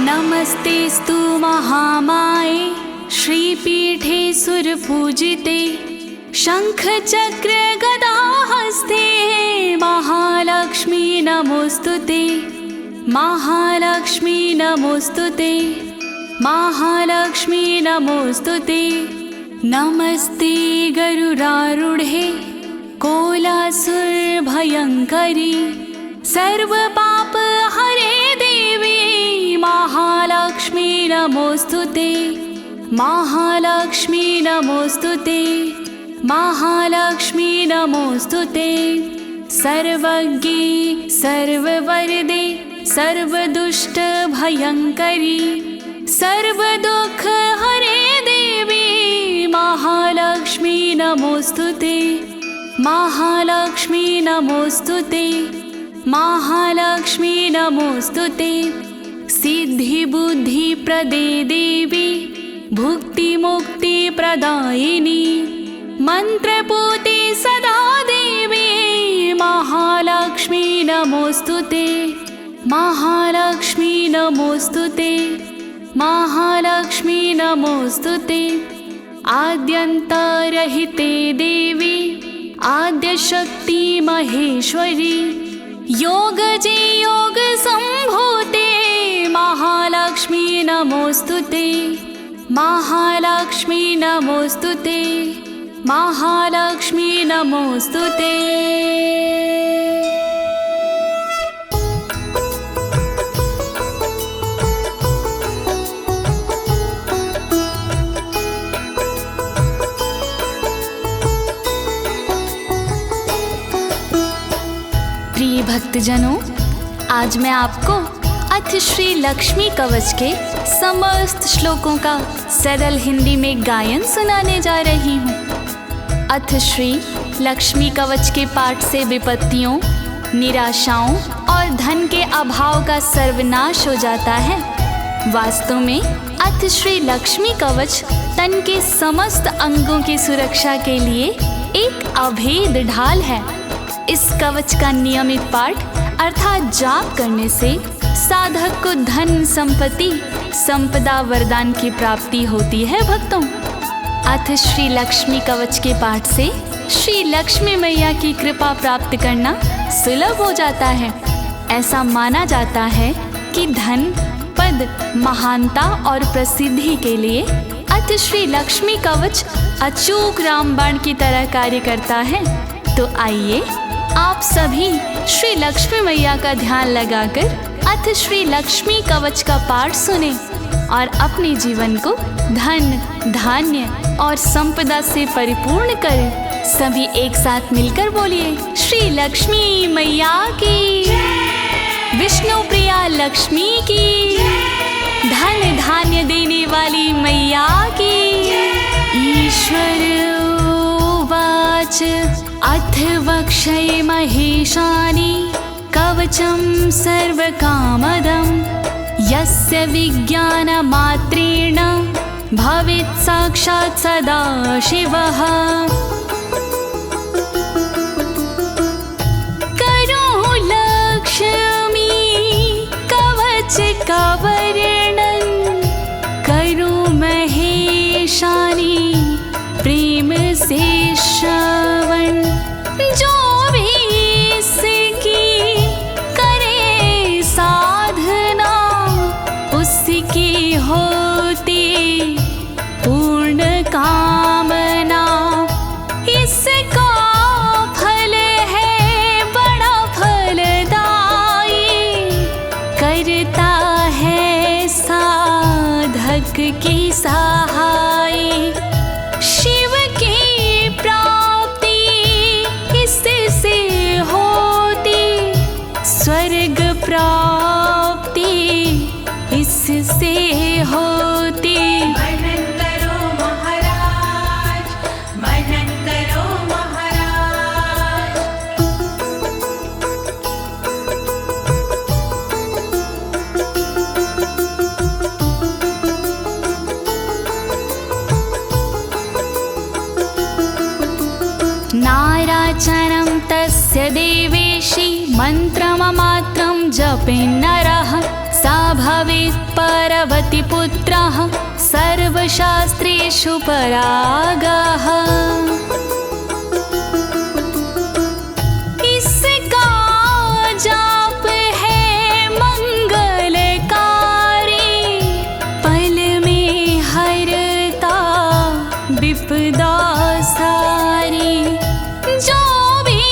नमस्तेस्तु महामाये श्रीपीठे सुरपूजिते शंखचक्र गदाहस्ते महालक्ष्मी नमोस्तुते महालक्ष्मी नमोस्तुते महालक्ष्मी नमोस्तुते। नमस्ते गरुडारूढे कोलासुरभयङ्करी सर्वपाप हरे देवी महालक्ष्मी नमोस्तुते महालक्ष्मी नमोस्तुते महालक्ष्मी नमोस्तुते। सर्वज्ञे सर्ववरदे सर्वदुष्टभयङ्करी सर्वदुःख हरे देवी महालक्ष्मी नमोस्तुते महालक्ष्मी नमोस्तुते महालक्ष्मी नमोस्तुते। सिद्धिबुद्धिप्रदे देवी भुक्तिमुक्तिप्रदायिनी मन्त्रपूते सदा देवी महालक्ष्मी नमोस्तुते महालक्ष्मी नमोस्तुते महालक्ष्मी नमोस्तुते। आद्यन्तरहिते देवी आद्यशक्ति महेश्वरी योगजे योग संभूते महालक्ष्मी नमोस्तुते महालक्ष्मी नमोस्तुते महालक्ष्मी नमोस्तुते। प्रिय भक्तजनों, आज मैं आपको अथ श्री लक्ष्मी कवच के समस्त श्लोकों का सरल हिंदी में गायन सुनाने जा रही हूँ। अथ श्री लक्ष्मी कवच के पाठ से विपत्तियों, निराशाओं और धन के अभाव का सर्वनाश हो जाता है। वास्तव में अथ श्री लक्ष्मी कवच तन के समस्त अंगों की सुरक्षा के लिए एक अभेद ढाल है। इस कवच का नियमित पाठ अर्थात जाप करने से साधक को धन संपत्ति संपदा वरदान की प्राप्ति होती है। भक्तों, अथ श्री लक्ष्मी कवच के पाठ से श्री लक्ष्मी मैया की कृपा प्राप्त करना सुलभ हो जाता है। ऐसा माना जाता है कि धन, पद, महानता और प्रसिद्धि के लिए अथ श्री लक्ष्मी कवच अचूक रामबाण की तरह कार्य करता है। तो आइए आप सभी श्री लक्ष्मी मैया का ध्यान लगाकर अथ श्री लक्ष्मी कवच का पाठ सुने और अपने जीवन को धन, धान्य और संपदा से परिपूर्ण करें। सभी एक साथ मिलकर बोलिए, श्री लक्ष्मी मैया की, विष्णु प्रिया लक्ष्मी की, धन धान्य देने वाली मैया की। ईश्वर उवाच अथ वक्षये महेशानि कवचं सर्वकामदं यस्य विज्ञानमात्रेण भवेत् साक्षात् सदा शिवः। करो लक्ष्मी कवच का वर्णन, करो महेशानि प्रेम से श्रवण। जो भी इसकी करे साधना उसकी होती पूर्ण कामना। इसका फल है बड़ा फलदायी, करता है साधक की सहाय। शिव की प्राप्ति इससे होती, स्वर्ग प्राप्ति इससे होती। वर्णन करो महाराज, वर्णन करो महाराज। नाराचनं तस्य देवेशि मन्त्रममात्रं जपेन्नरः सा भवेत् परवती पुत्रः सर्वशास्त्रेषु परागः। इसका जाप है मंगलकारी, पल में हरता विपदा सारी। जो भी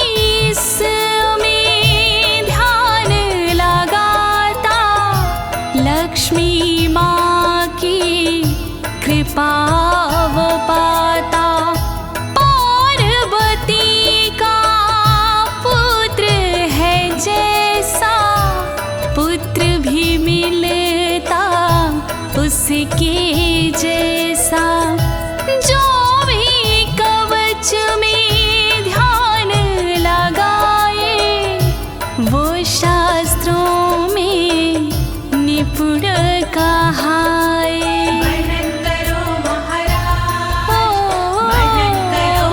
इसमें ध्यान लगाता, लक्ष्मी माँ की कृपा वो पाता। पार्वती का पुत्र है जैसा, पुत्र भी मिलता उसके जैसा। जो भी कवच में ध्यान लगाए, वो शास्त्रों में निपुण कहाए। वर्णन करो महाराज, वर्णन करो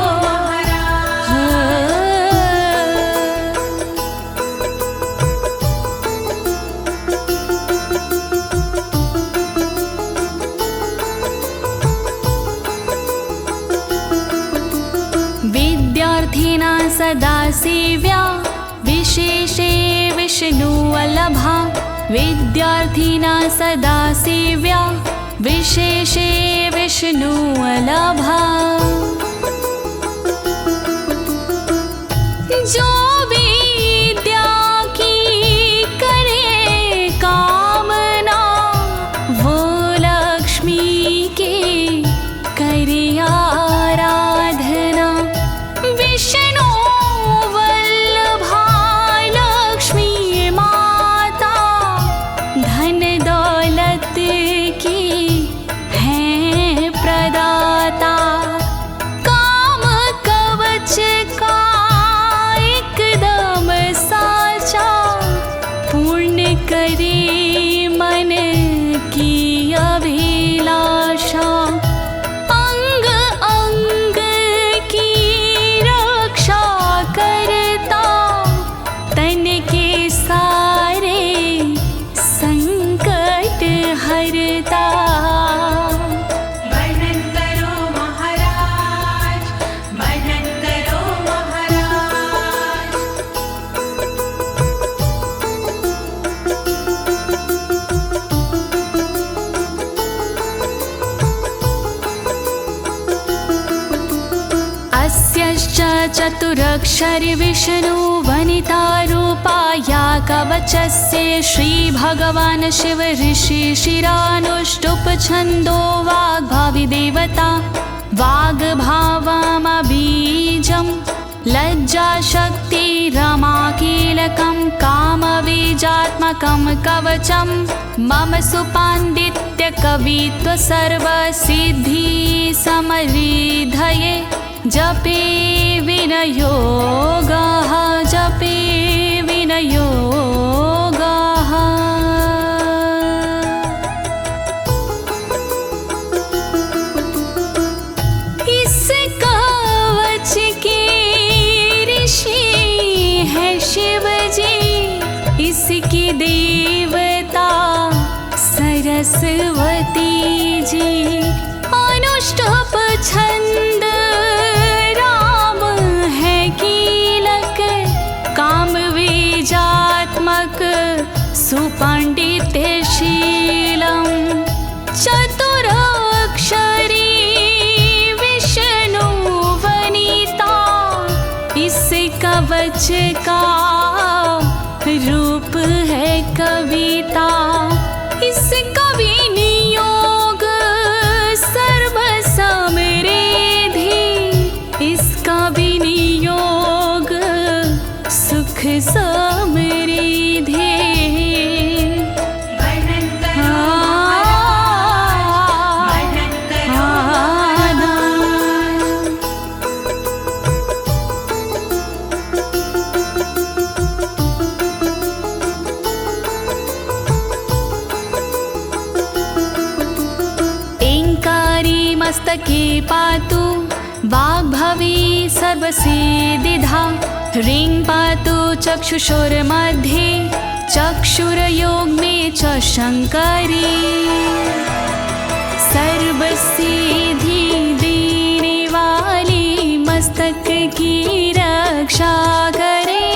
विद्यार्थिना सदा सेव्या, विशेषे विष्णुवल्लभा। विद्यार्थिना सदा सेव्या, विशेषे विष्णुवल्लभा। जो विद्या की करे कामना, वो लक्ष्मी के करे आराधना। विष्णु वल्लभा लक्ष्मी माता, धन दौलत की है प्रदाता। काम कवच का एकदम साचा, पूर्ण करे मन की अभिलाषा। अंग अंग की रक्षा करता, तन के सारे संकट हरता। वर्णन करो महाराज, वर्णन करो महाराज। अस्यश्च चतुरक्षरि विष्णु वनिता रूपाया कवचस्य। श्रीभगवान् शिव ऋषि शिरानुष्टुप छन्दो वाग्भावि देवता। वाग्भावमबीजं लज्जा शक्ति रमा कीलकं, कामबीजात्मकं कवचं। मम सुपाण्डित्य कवित्व सर्वसिद्धि समृद्धये। जपे विनयोगः, जपे विनयोगः। इस कवच के ऋषि है शिव जी, इसकी देवता सरस्वती जी। अनुष्टुप छंद राम है कीलक, काम बीजात्मक सुपाण्डित्यशीलं। चतुरक्षरी विष्णु वनिता, इस कवच का रूप है कविता। इसका विनियोग सर्व समृद्धि, इसका विनियोग सुख समृद्धि। वर्णन करो महाराज, वर्णन करो मस्तके पातु वाग्भवी सर्वसिद्धिधा। ह्रीं पातु चक्षुषोर्मध्ये, चक्षुर्योग में च शङ्करी सर्वसिद्धि देने वाली मस्तक की रक्षा करे,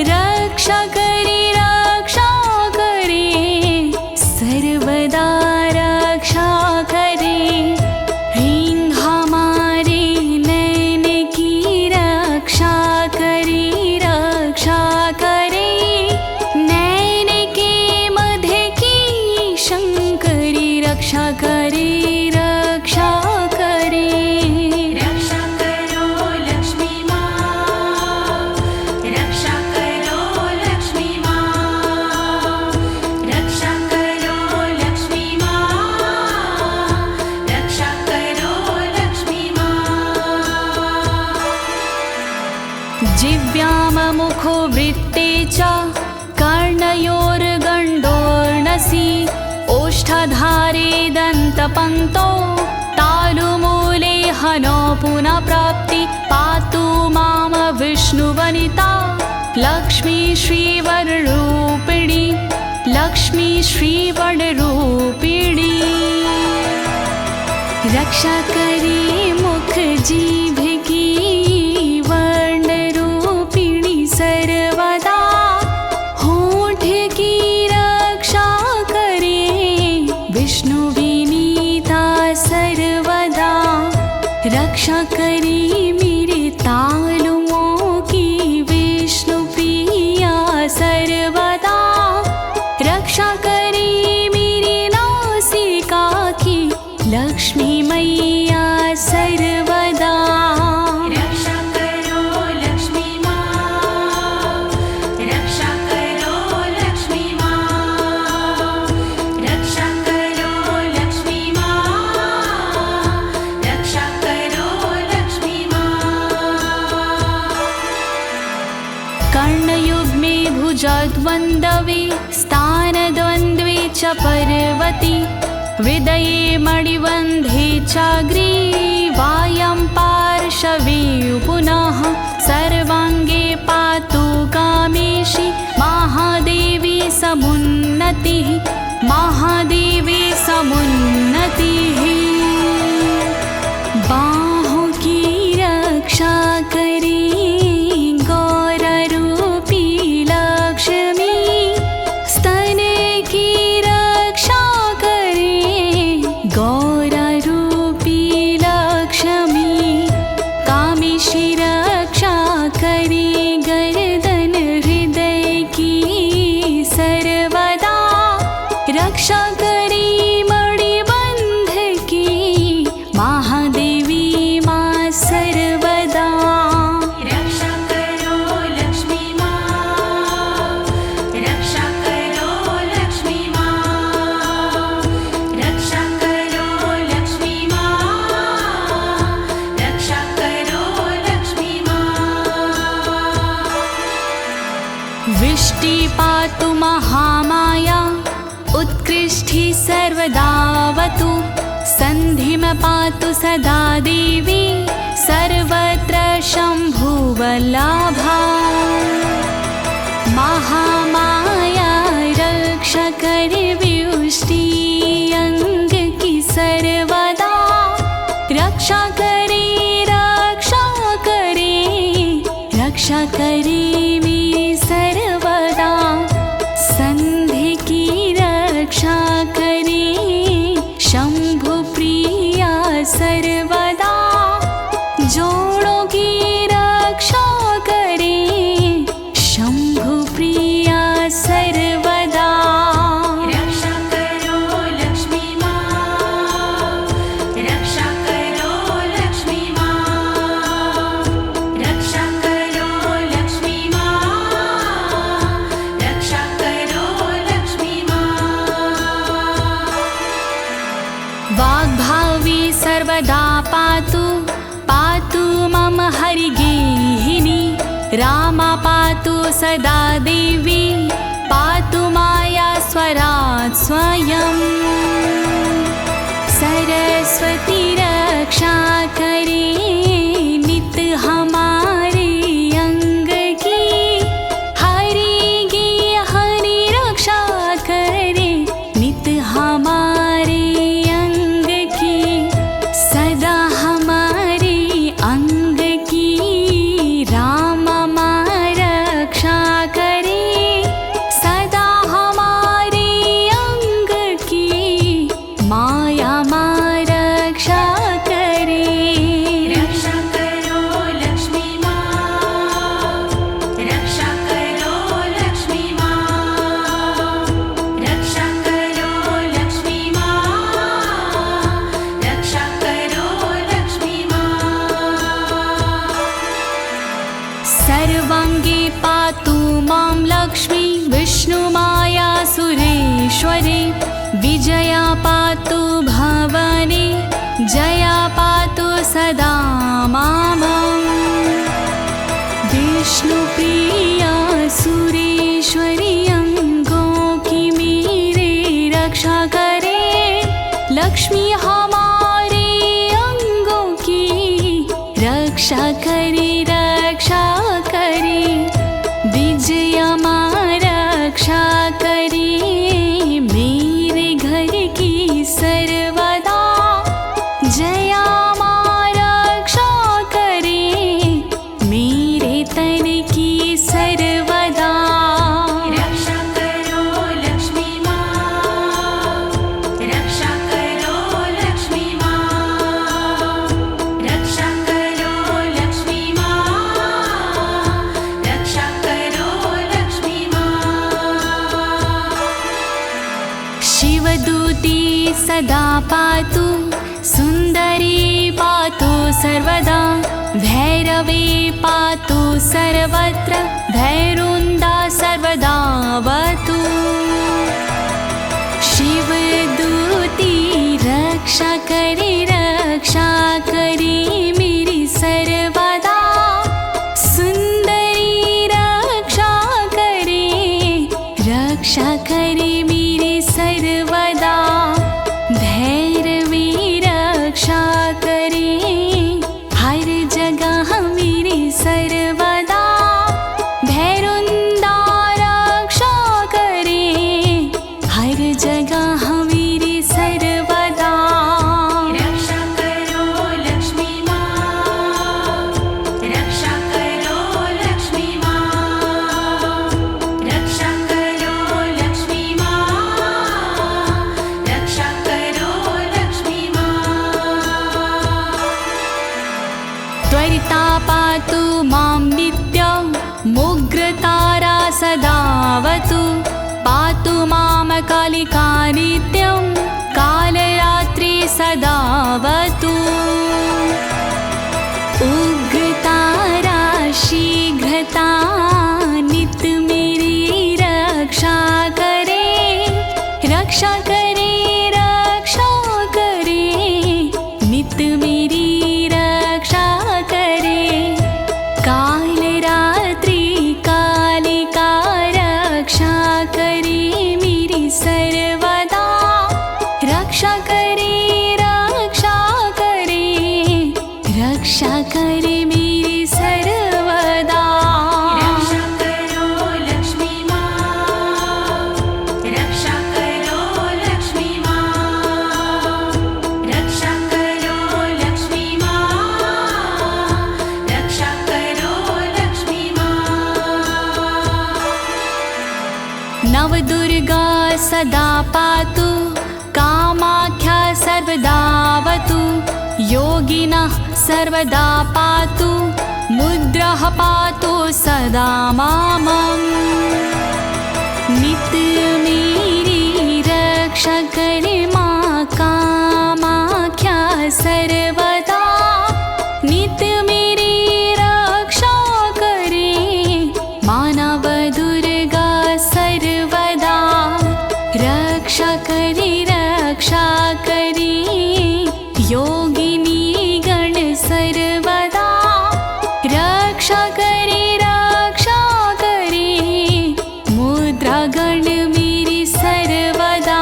रक्षा करे, रक्षा करे, सर्वदा रक्षा करे। ह्रीं हमारे नैन की रक्षा करे, रक्षा करे, नैन के मध्य की शंकरी रक्षा करे, रक्षा करे। रक्षा करो लक्ष्मी माँ, रक्षा करो लक्ष्मी माँ, रक्षा करो लक्ष्मी माँ, रक्षा करो लक्ष्मी माँ। जिव्याममुखो वृत्ते च कर्णयोर्गण्डोर्नसि ओष्ठधारे दन्तपङ्क्तौ तालुमूले हनो पुनः प्राप्ति पातु माम विष्णुवनिता लक्ष्मी श्रीवररूपिणी, लक्ष्मी श्रीवररूपिणी। रक्षा करे मुख जीभ की वर्णरूपिणी सर्वदा, होठ की रक्षा करे विष्णु विनीता सर्वदा। रक्षा करे मेरे तालुओं की विष्णु प्रिया सर्वदा, रक्षा करे मेरी नासिका की लक्ष्मी मैया सर्वदा। रक्षा करो लक्ष्मी माँ, रक्षा करो लक्ष्मी माँ, रक्षा करो लक्ष्मी माँ, रक्षा करो लक्ष्मी माँ। कर्णयुग्मे भुजद्वन्द्वे स्थानद्वन्द्वे च पर्वति हृदये मणिबन्धे चाग्रीवायां पार्श्वे पुनः सर्वाङ्गे पातु कामेशी महादेवी समुन्नतिः, महादेवी समुन्नतिः। बाहों की रक्षा करे गौररूपी लक्ष्मी, स्तन की रक्षा करे गौररूपी लक्ष्मी, कामेशी रक्षा करे गर्दन हृदय की सर्वदा, रक्षा करे मणिबन्ध की महादेवी माँ सर्वदा। रक्षा करो लक्ष्मी माँ, रक्षा करो लक्ष्मी माँ, रक्षा करो लक्ष्मी माँ, रक्षा करो लक्ष्मी माँ। वृष्टि पातु महामाया उत्कृष्टि सर्वदावतु, सन्धिं पातु सदा देवी सर्वत्र शम्भुवल्लभा। महामाया रक्षा करे वृष्टि अंग की सर्वदा, रक्षा करे, रक्षा करे, रक्षा करे मेरी सर्वदा। संधि की रक्षा करे शंभु प्रिया सर्वदा, जोड़ों की रक्षा करे शंभु प्रिया सर्वदा। रक्षा करो लक्ष्मी माँ, रक्षा करो लक्ष्मी माँ, रक्षा करो लक्ष्मी माँ, रक्षा करो लक्ष्मी माँ। वाग्भावी सर्वदा पातु, पातु मम हरिगेहिनी, रामा पातु सदा देवी, पातु माया स्वरात् स्वयं। सरस्वती रक्षा करे नित हमारे अंग की, हरि की हरि रक्षा करे विजया पातु भवने जया पातु सदा मामम् विष्णुप्रिया सुरेश्वरी अंगों की मेरे रक्षा करे लक्ष्मी हमारे अंगों की रक्षा करे विजया माँ रक्षा करे मेरे घर की सर्वदा जया माँ रक्षा करे मेरे तन की सर्वदा रक्षा करो लक्ष्मी माँ रक्षा करो लक्ष्मी माँ रक्षा करो लक्ष्मी माँ रक्षा करो लक्ष्मी माँ शिवदूती सदा पातु सुंदरी पातु सर्वदा भैरवी पातु सर्वत्र भैरुंदा सर्वदावतु शिवदूती रक्षा करे मेरी सर्वदा सुंदरी रक्षा करे मेरी सर्वदा भैरवी रक्षा करे हर जगह मेरी सर्वदा भैरुंदा रक्षा करे हर जगह मेरी सर्वदा रक्षा करो लक्ष्मी माँ रक्षा करो लक्ष्मी माँ रक्षा करो लक्ष्मी माँ रक्षा करो लक्ष्मी माँ त्वरिता पातु मां नित्यं मुग्रतारा सदावतु पातु मां कालिका नित्यं कालरात्रि सदावतु उग्रतारा शीघ्रता नित मेरी रक्षा करे नित मेरी रक्षा करे काल रात्रि कालिका रक्षा करे मेरी सर्वदा रक्षा करे मेरी सर्वदा रक्षा करो लक्ष्मी माँ रक्षा करो लक्ष्मी माँ रक्षा करो लक्ष्मी माँ रक्षा करो लक्ष्मी माँ नवदुर्गा सदा पातु कामाख्या सर्वदावतु योगिनः सर्वदा पातु मुद्रः पातु सदा मामम् नित मेरी रक्षा करे माँ कामाख्या सर्वदा नित मेरी रक्षा करे मानव दुर्गा सर्वदा रक्षा करे योगिनी गण सर्वदा रक्षा करे मुद्रा गण मेरी सर्वदा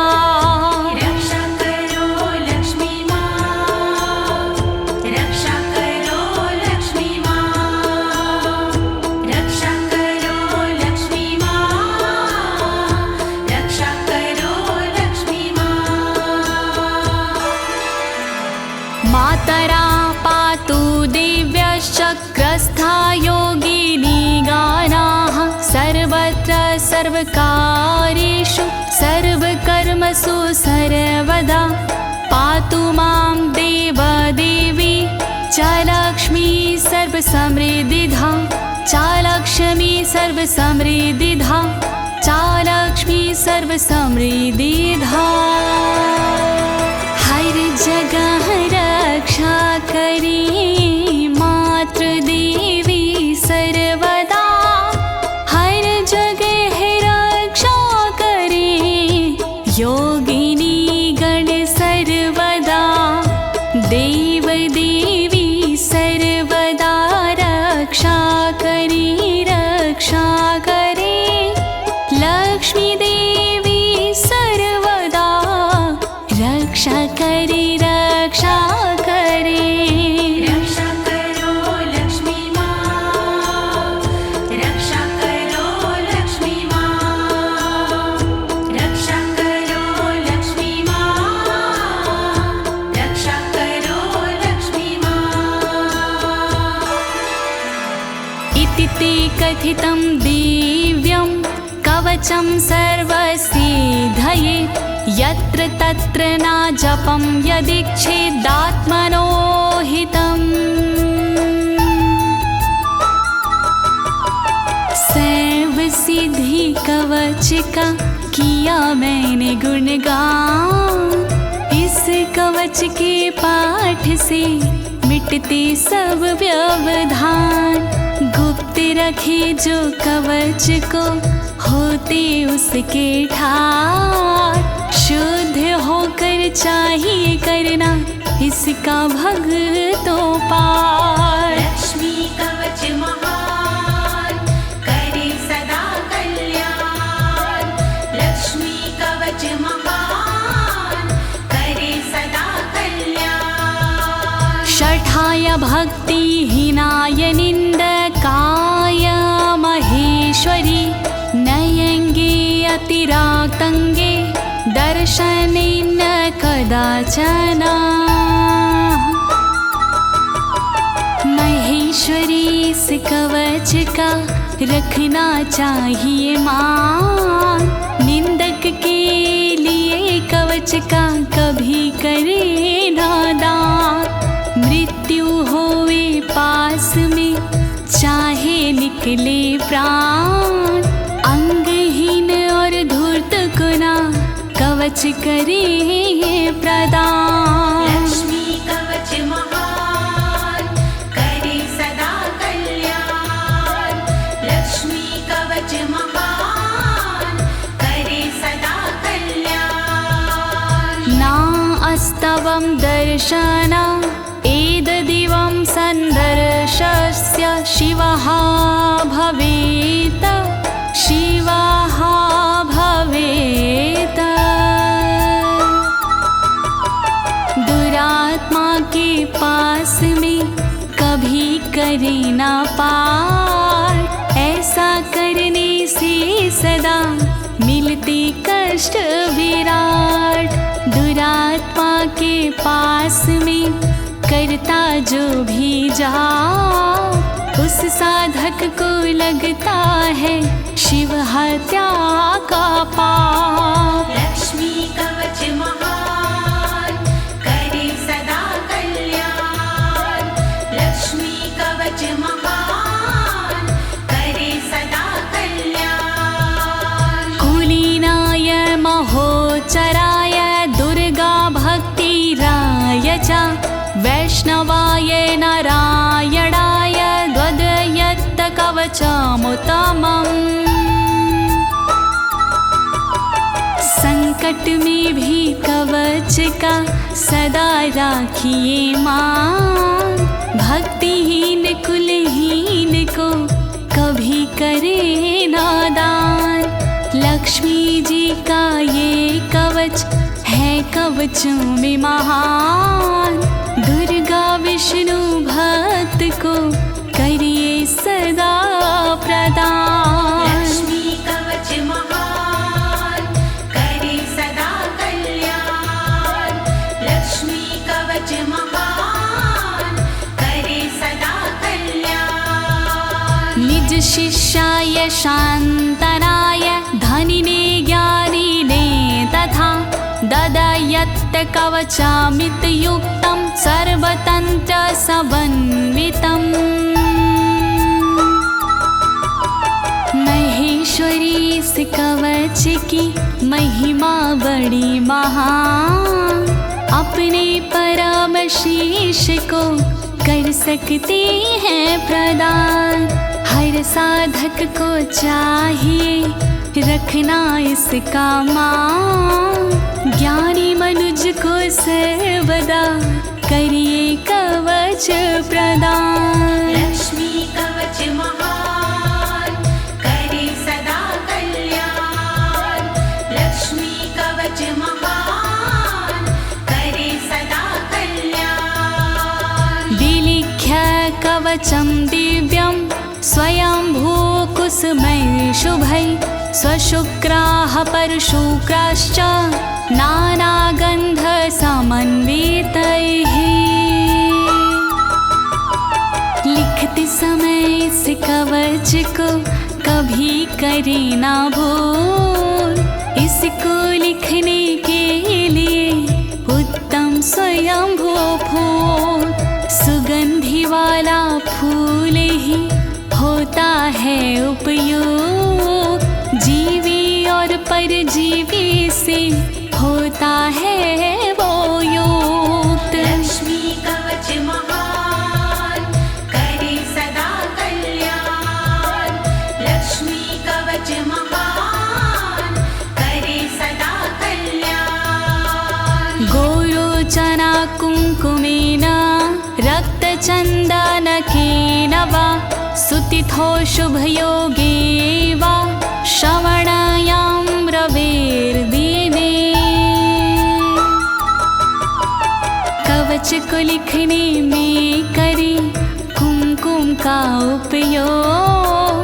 रक्षा करो लक्ष्मी माँ रक्षा करो लक्ष्मी माँ रक्षा करो लक्ष्मी माँ रक्षा करो लक्ष्मी माँ मातरा पातु दिव्यश्चक्रस्था योगिनी गानाः सर्वत्र सर्वकार्येषु सर्वकर्मसु सर्वदा पातु मां देवदेवी च लक्ष्मी सर्वसमृद्धिधा च लक्ष्मी सर्वसमृद्धिधा च लक्ष्मी सर्वसमृद्धिधा हर जगह रक्षा करे मातृदेवी सर्वदा हर जगह रक्षा करे योगिनी लक्ष्मी देवी सर्वदा रक्षा करे रक्षा करे। रक्षा करो लक्ष्मी माँ, रक्षा करो लक्ष्मी माँ, रक्षा करो लक्ष्मी माँ, रक्षा करो लक्ष्मी माँ। इति ते कथितं दिव्यं कवचं सर्वसिद्धये यत्र तत्र न जपं यदीच्छेदात्मनो हितम्। सर्वसिद्धि कवच का किया मैंने गुणगान, इस कवच के पाठ से मिटते सब व्यवधान। गुप्त रखे जो कवच को होते उसके ठार, शुद्ध होकर चाहिए करना इसका भक्तों पार। लक्ष्मी कवच महान करे सदा कल्याण, लक्ष्मी कवच महान करे सदा कल्याण। षठाय भक्तिहीनाय निन्दकाय महेश्वरी नयंगे अतिराक्तंगे दर्शनेन कदाचन। महेश्वरी इस कवच का रखना चाहिए मान, निंदक के लिए कवच का कभी करे ना दान। मृत्यु होवे पास में चाहे निकले प्राण, अंगहीन और धूर्त को ना कवच करे प्रदान। लक्ष्मी कवच महान करे सदा कल्याण, लक्ष्मी कवच महान करे सदा कल्याण। ना अस्तवं दर्शन एतदिवं सन्दर्शस्य शिवः भवेत् शिवः भवेत्। दुरात्मा के पास में कभी करे ना पार, ऐसा करने से सदा मिलते कष्ट विराट। दुरात्मा के पास में करता जो भी जा, उस साधक को लगता है शिव हत्या का पाप। लक्ष्मी कवच महान करे सदा कल्याण, लक्ष्मी कवच महान करे सदा कल्याण। कुलीनाय महोच्चराय दुर्गा भक्तिराय च वैष्णवाय नारायणाय द्वदयत्त कवचमुत्तमम्। संकट में भी कवच का सदा राखिए मान, भक्तिहीन कुलहीन को कभी करे नादान। लक्ष्मी जी का ये कवच है कवचों में महान, दुर्गा विष्णु भक्त को करिए सदा प्रदान। लक्ष्मी कवच महान करे सदा कल्याण, लक्ष्मी कवच महान करे सदा कल्याण। निज शिष्याय शान्तनाय धनिने ज्ञानिने तथा ददयत्त कवचामितयुक्तं सर्वतन्त्र समन्वितम्। महेश्वरी इस कवच की महिमा बड़ी महान, अपने परम शीश को कर सकते हैं प्रदान। हर साधक को चाहिए रखना इसका मान, ज्ञानी मनुज को सर्वदा करिए कवच प्रदान। लक्ष्मी कवच महान करे सदा कल्याण, कवचं दिव्यं स्वयंभूकुसुमै शुभै स्वशुक्राः परशुक्राश्च नानागन्धसमन्वितैः। लिखते समय इस कवच को कभी करे ना भूल, इसको लिखने के लिए उत्तम स्वयंभू फूल, सुगंधि वाला फूल ही होता है उपयोग, जीवी और परजीवी से होता है वो युक्त। लक्ष्मी कवच महान करे सदा कल्याण, लक्ष्मी कवच महान करे सदा कल्याण। गोरोचना कुङ्कुमेन रक्तचन्दनकेन वा सुतिथो शुभयोगे वा श्रवणायां रवेर्दिने। कवच को लिखने में करे कुमकुम का उपयोग,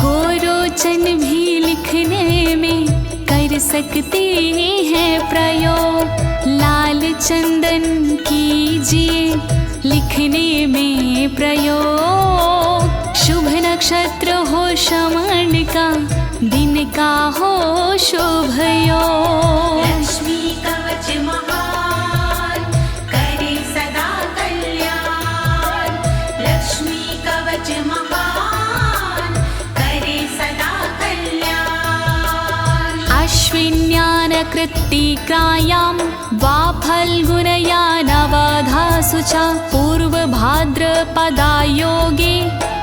गोरोचन भी लिखने में कर सकते हैं प्रयोग। लाल चंदन कीजिए लिखने में प्रयोग, शुभ नक्षत्र हो श्रवण का, दिन का हो शुभ योग। लक्ष्मी कवच महान करे सदा कल्याण, लक्ष्मी कवच महान करे सदा कल्याण। अश्विन्यान कृत्तिकायां वा फल्गुनया नवधासु च पूर्वभाद्रपदायोगे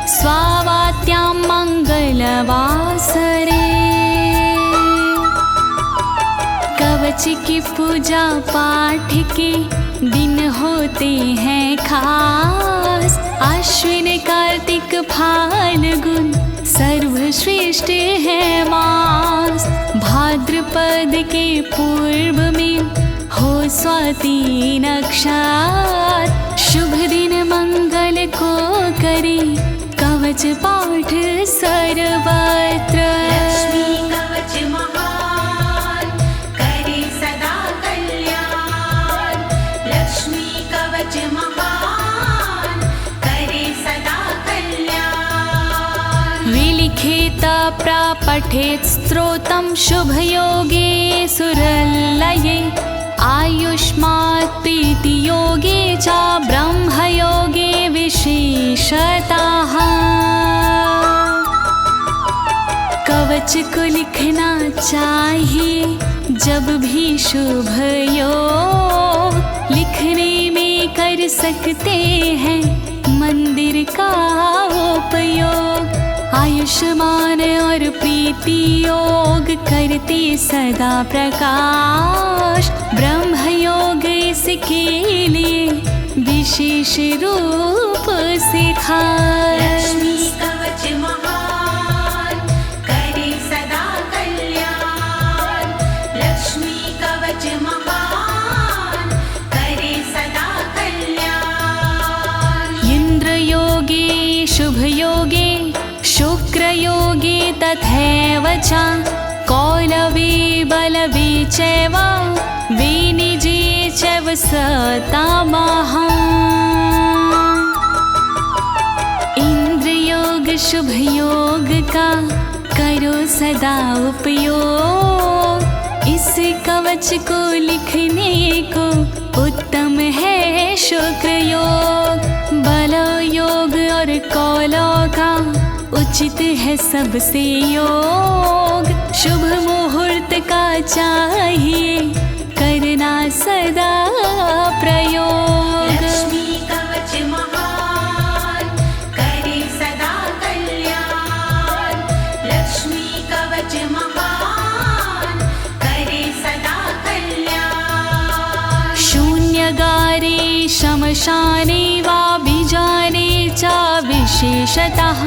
स्वावात्यां मंगलवासरे। कवच की पूजा पाठ के दिन होते हैं खास, अश्विन कार्तिक फाल्गुन सर्वश्रेष्ठ है मास। भाद्रपद के पूर्व में हो स्वाति नक्षत्र, शुभ दिन मंगल को करे कवच पाठ सर्वत्र। लक्ष्मी कवच महान करे सदा कल्याण, लक्ष्मी कवच महान करे सदा कल्याण। विलिखित प्रपठेत् स्तोत्रं शुभयोगे सुरलये, आयुष्मात् प्रीतियोगे च ब्रह्मयोगे विशेषतः। कवच को लिखना चाहिए जब भी शुभ योग, लिखने में कर सकते हैं मंदिर का उपयोग। आयुष्मान और प्रीति योग करते सदा प्रकाश, ब्रह्मयोग इसके लिए विशेष रूप से खास। लक्ष्मी कवच महान करे सदा कल्याण, लक्ष्मी कवच महान करे सदा कल्याण। इंद्रयोगे शुभयोगे शुक्रयोगे तथैव च कौलवे बलवे चैव विनिजे चैव सतामः। इंद्रयोग शुभयोग का करो सदा उपयोग, इस कवच को लिखने को उत्तम है शुक्र योग। बल योग और कौलो का उचित है सबसे योग, शुभ मुहूर्त का चाहिए करना सदा प्रयोग। लक्ष्मी कवच महान करे सदा कल्याण, लक्ष्मी कवच महान करे सदा कल्याण। शून्यगारे शमशाने वा बीजाने च विशेषतः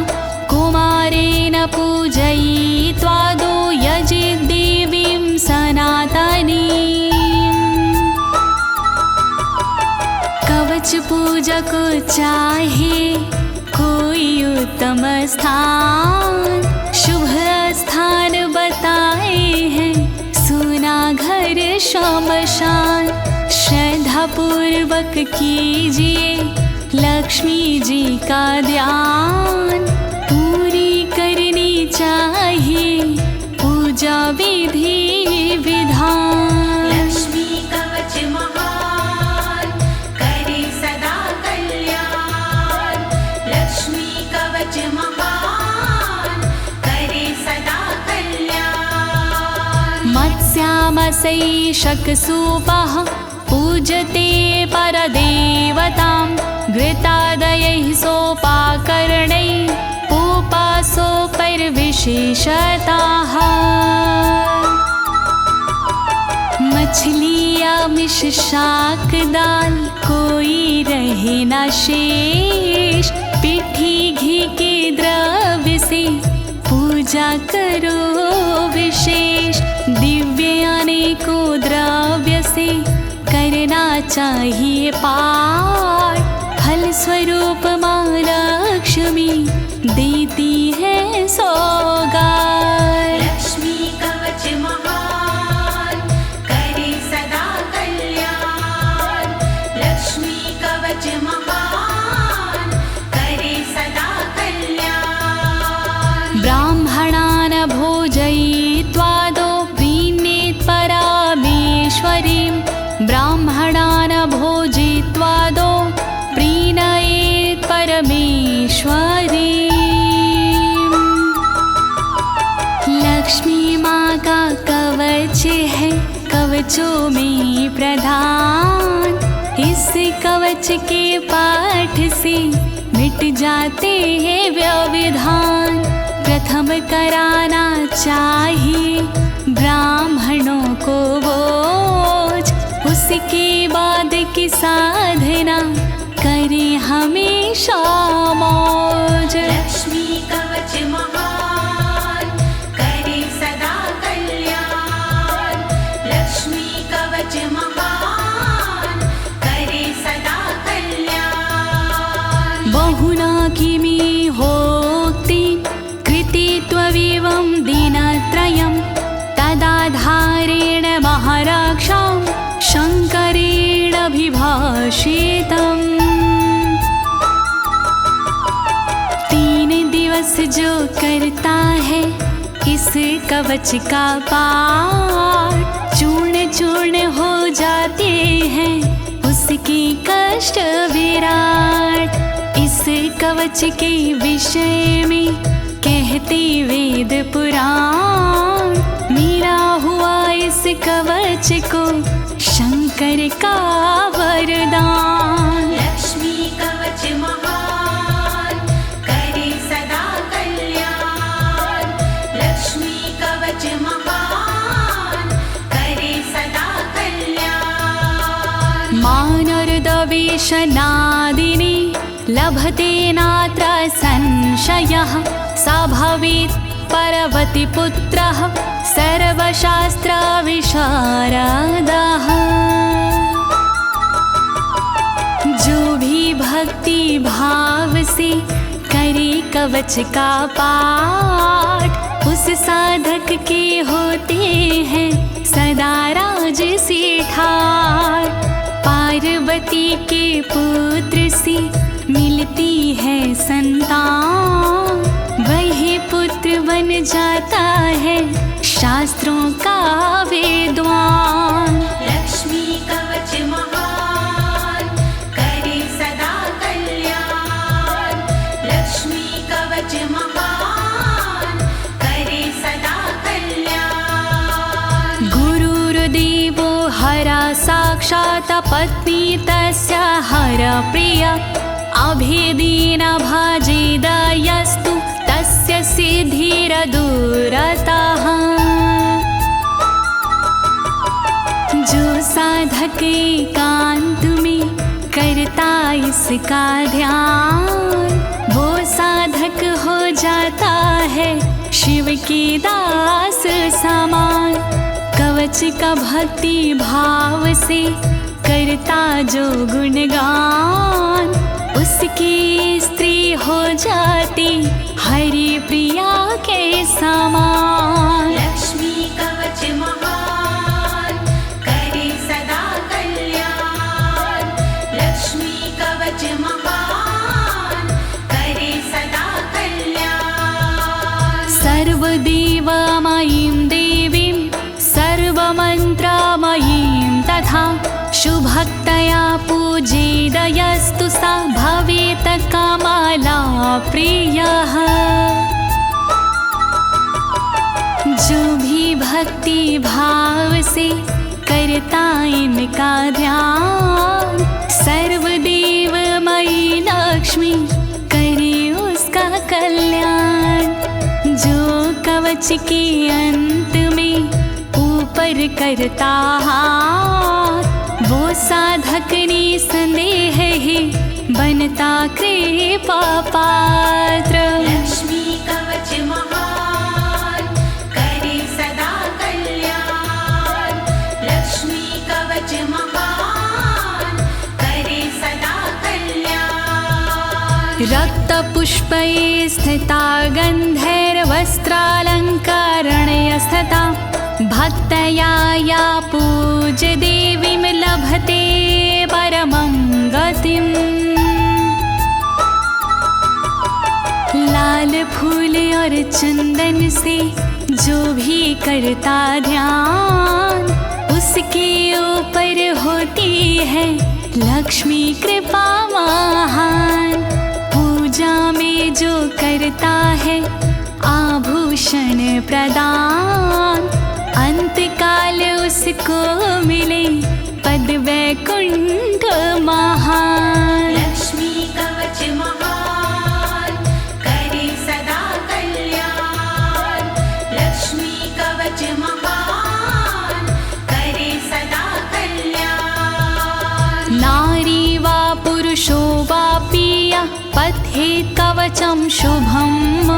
कुमारेण पूजयित्वादो यजिद्देवीं सनातनीं। कवच पूजा को चाहे कोई उत्तम स्थान, शुभ स्थान बताए हैं, सोना घर शमशान। श्रद्धा पूर्वक कीजिए लक्ष्मी जी का ध्यान, पूरी करनी चाहिए पूजा विधि विधान। लक्ष्मी कवच महान करे सदा कल्याण, लक्ष्मी कवच महान करे सदा कल्याण। मत्स्यामसै शकसूपः पूजते परदेवतां, घृतादयैः सोपाकरणैः उपासो परविशेषताः। मछली आमिष शाक दाल कोई रहे न शेष, पिठी घी के द्रव्य से पूजा करो विशेष। दिव्य अनेकों द्रव्य से करना चाहिए पाठ, फल स्वरूप माँ लक्ष्मी देती है सौगात। लक्ष्मी कवच महान करे सदा कल्याण, लक्ष्मी कवच महान करे सदा कल्याण। ब्राह्मणान् भोजयित्वादो प्रीणेत् परामेश्वरीं, ब्राह्मणान् भोजयित्वादो प्रीणयेत् परमेश्वरीं। लक्ष्मी माँ का कवच है कवचों में प्रधान, इस कवच के पाठ से मिट जाते हैं व्यवधान। प्रथम कराना चाहिए ब्राह्मणों को भोज, उसके बाद की साधना करें हमेशा मौज। लक्ष्मी कवच महान करे सदा कल्याण, लक्ष्मी कवच महान करे सदा कल्याण। बहुना किमि होक्ति कृतित्वविवं दिनत्रयं, तदाधारेण महाराक्षां शंकरेण विभाषितम्। 3 दिवस जो करता है इस कवच का पाठ, चूर्ण चूर्ण हो जाते हैं उसके कष्ट विराट। इस कवच के विषय में कहते वेद पुराण, मेरा हुआ इस कवच को शंकर का वरदान। लक्ष्मी कवच महान करे सदा कल्याण, लक्ष्मी कवच महान करे सदा कल्याण। मानर्दवेशनादिनी लभते नात्र संशयः, स भवेत् परवति पुत्रः सर्वशास्त्र विशारदः। जो भी भक्ति भाव से करे कवच का पाठ, उस साधक के होते हैं सदा राज से ठाठ। पार्वती के पुत्र से मिलती है संतान, वही पुत्र बन जाता है शास्त्रों का विद्वान। लक्ष्मी कवच महान करे सदा कल्याण, लक्ष्मी कवच महान करे सदा कल्याण। गुरुर्देवो हरा साक्षात् पत्नी तस्य हर प्रिया, अभेदेन भाजेदयस्तु तस्य सिद्धिरदूरतः। जो साधक एकांत में करता इसका ध्यान, वो साधक हो जाता है शिव के दास समान। कवच का भक्ति भाव से करता जो गुणगान, उसकी स्त्री हो जाती हरि प्रिया के समान। लक्ष्मी कवच महान करे सदा कल्याण। लक्ष्मी कवच महान करे सदा कल्याण। सर्वदेवमयीं देवीं सर्वमन्त्रमयीं तथा शुभक्तया पूजेदयस्तु सा भवेत् कमला प्रियः। जो भी भक्ति भाव से करता इनका ध्यान, सर्वदेवमयी लक्ष्मी करे उसका कल्याण। जो कवच के अंत में ऊपर करता हाथ, वो साधक निसंदेह ही बनता कृपा पात्र। लक्ष्मी कवच महान करे सदा कल्याण। लक्ष्मी कवच महान करे सदा कल्याण। रक्तपुष्पैः स्थिता गन्धर्वस्त्रालङ्कारेण स्थिता भक्तया या पूज्य देवीं लभते परमं गतिम्। लाल फूल और चंदन से जो भी करता ध्यान, उसके ऊपर होती है लक्ष्मी कृपा महान। पूजा में जो करता है आभूषण प्रदान, अंतकाल उसको मिले पद वैकुंठ महान। लक्ष्मी कवच महान करे सदा कल्याण। लक्ष्मी कवच महान करे सदा कल्याण। नारी वा पुरुषो वापि यः पठेत् कवचं शुभम्,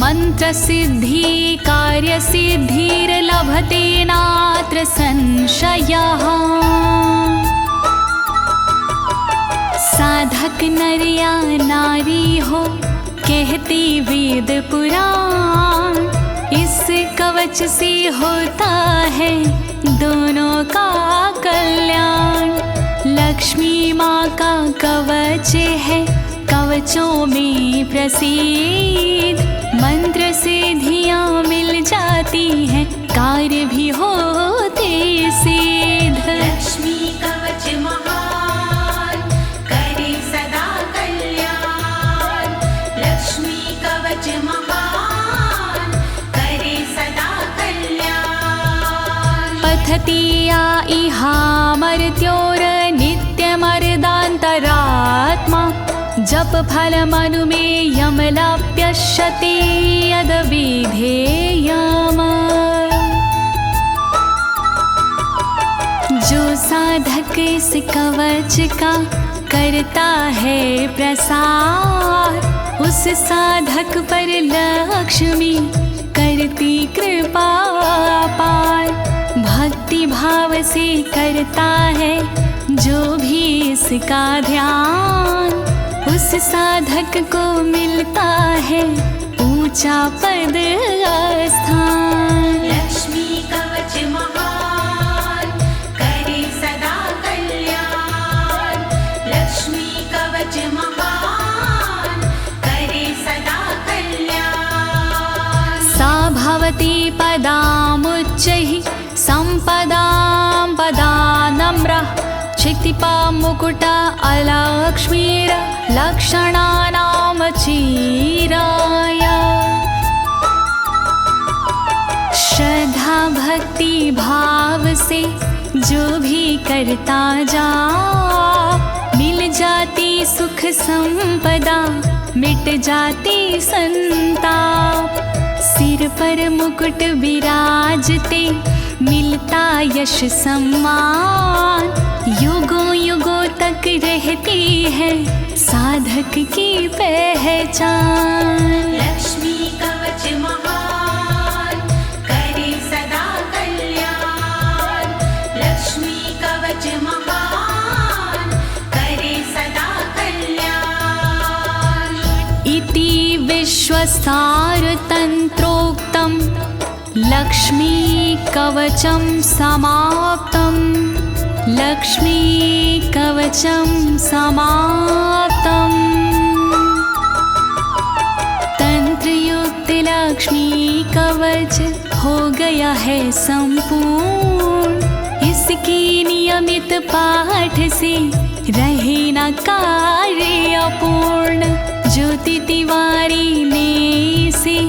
मंत्रसिद्धि कार्यसिद्धिर्लभते नात्र संशयः। साधक नर या नारी हो कहती वेद पुराण, इस कवच से होता है दोनों का कल्याण। लक्ष्मी माँ का कवच है कवचों में प्रसिद्ध, मंत्र सिद्धियाँ मिल जाती हैं कार्य भी होते सिद्ध। लक्ष्मी कवच महान करे सदा कल्याण। लक्ष्मी कवच महान करे सदा कल्याण। पठति या इहामर्त्योर्नित्यमर्दान्तरात्मा, जप फलमनुमेयं लप्यष्यति यद्विधेयम्। जो साधक इस कवच का करता है प्रसार, उस साधक पर लक्ष्मी करती कृपा पार। भक्ति भाव से करता है जो भी इसका ध्यान, उस साधक को मिलता है ऊंचा पद स्थान। लक्ष्मी कवच महान करे सदा कल्याण। लक्ष्मी कवच महान करे सदा कल्याण। सा भवती पदामुच्चैः सम्पदां पदानम्रः, क्षितिपा मुकुटा अलक्ष्मीर लक्षणानां चीराय। श्रद्धा भक्ति भाव से जो भी करता जा, मिल जाती सुख संपदा मिट जाती संताप। सिर पर मुकुट विराजते मिलता यश सम्मान, युगों युगों तक रहती है साधक की पहचान। लक्ष्मी कवच महान करे सदा कल्याण। लक्ष्मी कवच महान करे सदा कल्याण। कवचं समाप्तं लक्ष्मी कवचं समाप्तम् तंत्रयुक्त लक्ष्मी कवच हो गया है संपूर्ण। इसकी नियमित पाठ से रहे न कार्य अपूर्ण। ज्योति तिवारी ने से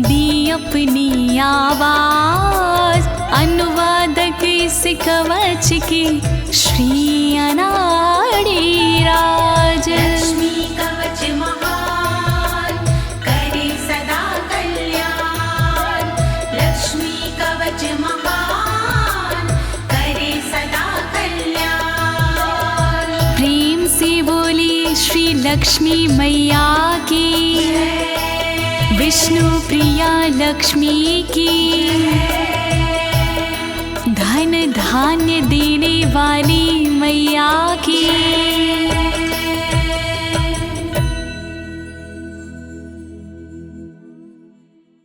दी अपनी आवाज, अनुवादक इस कवच की श्री अनाड़ी राज। लक्ष्मी कवच महान करे सदा कल्याण। लक्ष्मी कवच महान करे सदा कल्याण। प्रेम से बोली श्री लक्ष्मी मैया की, विष्णु प्रिया लक्ष्मी की। धन धान्य देने वाली मैया की।